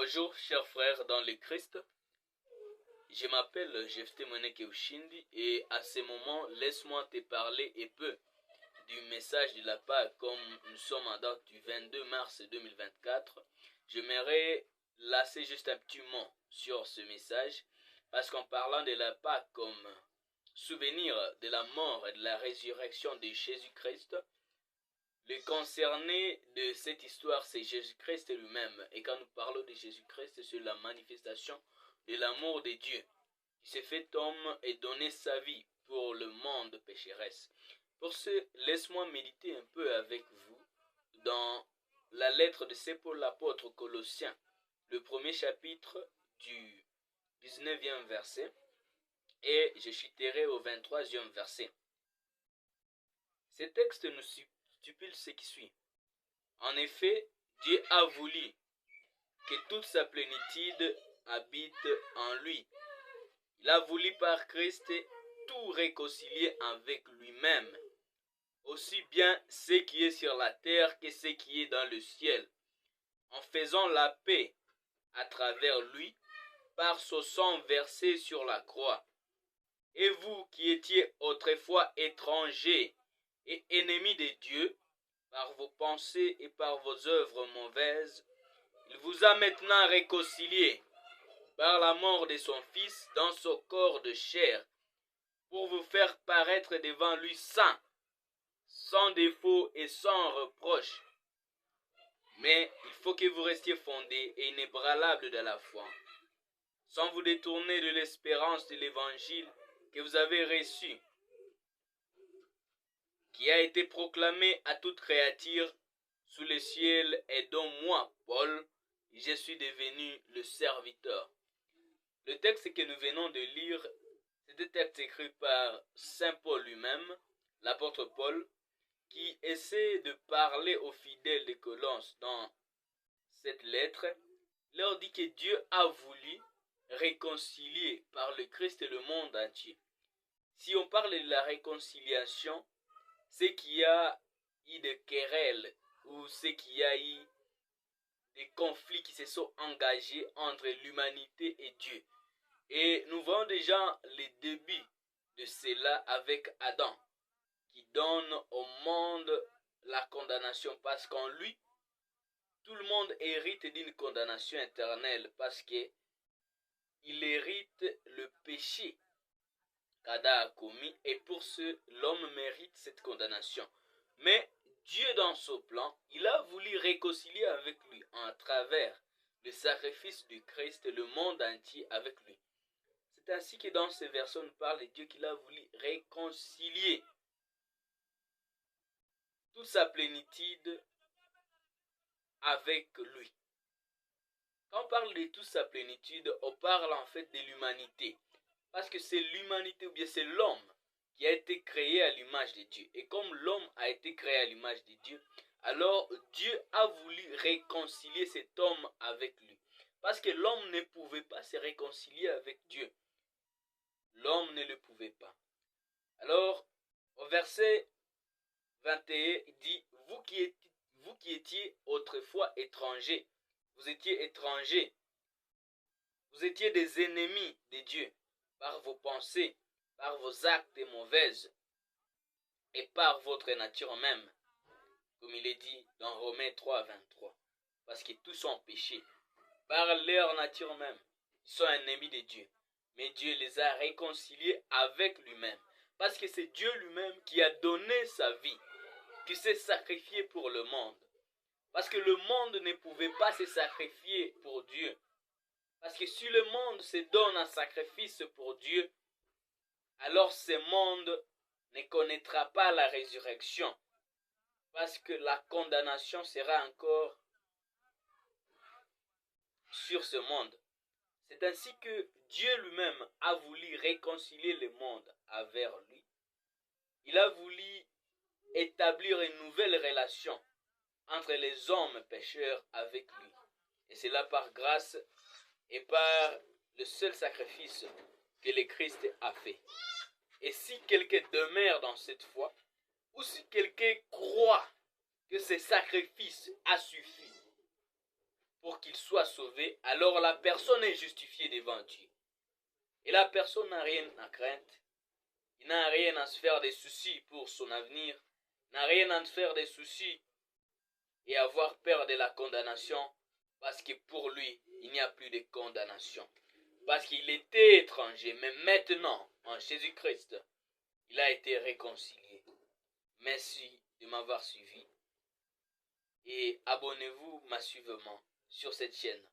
Bonjour chers frères dans le Christ, je m'appelle Jephté Moneke Ushindi et à ce moment laisse-moi te parler un peu du message de la Pâque comme nous sommes en date du 22 mars 2024. J'aimerais lasser juste un petit mot sur ce message parce qu'en parlant de la Pâque comme souvenir de la mort et de la résurrection de Jésus-Christ, le concerné de cette histoire, c'est Jésus-Christ lui-même. Et quand nous parlons de Jésus-Christ, c'est la manifestation de l'amour de Dieu qui s'est fait homme et donné sa vie pour le monde pécheresse. Pour ce, laisse-moi méditer un peu avec vous dans la lettre de Saint Paul l'apôtre aux Colossiens, le premier chapitre du 19e verset, et je chuterai au 23e verset. Ce texte nous stipule ce qui suit. En effet, Dieu a voulu que toute sa plénitude habite en lui. Il a voulu par Christ tout réconcilier avec lui-même, aussi bien ce qui est sur la terre que ce qui est dans le ciel, en faisant la paix à travers lui par son sang versé sur la croix. Et vous qui étiez autrefois étrangers et ennemis de Dieu, par vos pensées et par vos œuvres mauvaises, il vous a maintenant réconciliés par la mort de son Fils dans son corps de chair, pour vous faire paraître devant lui saint, sans défaut et sans reproche. Mais il faut que vous restiez fondés et inébranlables de la foi, sans vous détourner de l'espérance de l'évangile que vous avez reçu, qui a été proclamé à toute créature sous le ciel et dont moi, Paul, je suis devenu le serviteur. Le texte que nous venons de lire, c'est un texte écrit par Saint Paul lui-même, l'apôtre Paul, qui essaie de parler aux fidèles de Colosse dans cette lettre. Il leur dit que Dieu a voulu réconcilier par le Christ le monde entier. Si on parle de la réconciliation, c'est qu'il y a eu des querelles ou c'est qu'il y a eu des conflits qui se sont engagés entre l'humanité et Dieu. Et nous voyons déjà les débuts de cela avec Adam, qui donne au monde la condamnation parce qu'en lui, tout le monde hérite d'une condamnation éternelle parce qu'il hérite le péché qu'Adam a commis et pour ce, l'homme mérite cette condamnation. Mais Dieu dans son plan, il a voulu réconcilier avec lui à travers le sacrifice du Christ le monde entier avec lui. C'est ainsi que dans ces versets on parle de Dieu qu'il a voulu réconcilier toute sa plénitude avec lui. Quand on parle de toute sa plénitude, on parle en fait de l'humanité. Parce que c'est l'humanité ou bien c'est l'homme qui a été créé à l'image de Dieu. Et comme l'homme a été créé à l'image de Dieu, alors Dieu a voulu réconcilier cet homme avec lui. Parce que l'homme ne pouvait pas se réconcilier avec Dieu. L'homme ne le pouvait pas. Alors, au verset 21, il dit, vous qui étiez autrefois étrangers, vous étiez étrangers, vous étiez des ennemis de Dieu, par vos pensées, par vos actes mauvaises, et par votre nature même, comme il est dit dans Romains 3, 23. Parce que tous sont péchés, par leur nature même, ils sont ennemis de Dieu. Mais Dieu les a réconciliés avec lui-même. Parce que c'est Dieu lui-même qui a donné sa vie, qui s'est sacrifié pour le monde. Parce que le monde ne pouvait pas se sacrifier pour Dieu. Parce que si le monde se donne un sacrifice pour Dieu, alors ce monde ne connaîtra pas la résurrection. Parce que la condamnation sera encore sur ce monde. C'est ainsi que Dieu lui-même a voulu réconcilier le monde avec lui. Il a voulu établir une nouvelle relation entre les hommes pécheurs avec lui. Et c'est là par grâce et par le seul sacrifice que le Christ a fait. Et si quelqu'un demeure dans cette foi, ou si quelqu'un croit que ce sacrifice a suffi pour qu'il soit sauvé, alors la personne est justifiée devant Dieu. Et la personne n'a rien à craindre. Il n'a rien à se faire des soucis pour son avenir. N'a rien à se faire des soucis et avoir peur de la condamnation. Parce que pour lui, il n'y a plus de condamnation. Parce qu'il était étranger. Mais maintenant, en Jésus-Christ, il a été réconcilié. Merci de m'avoir suivi. Et abonnez-vous massivement sur cette chaîne.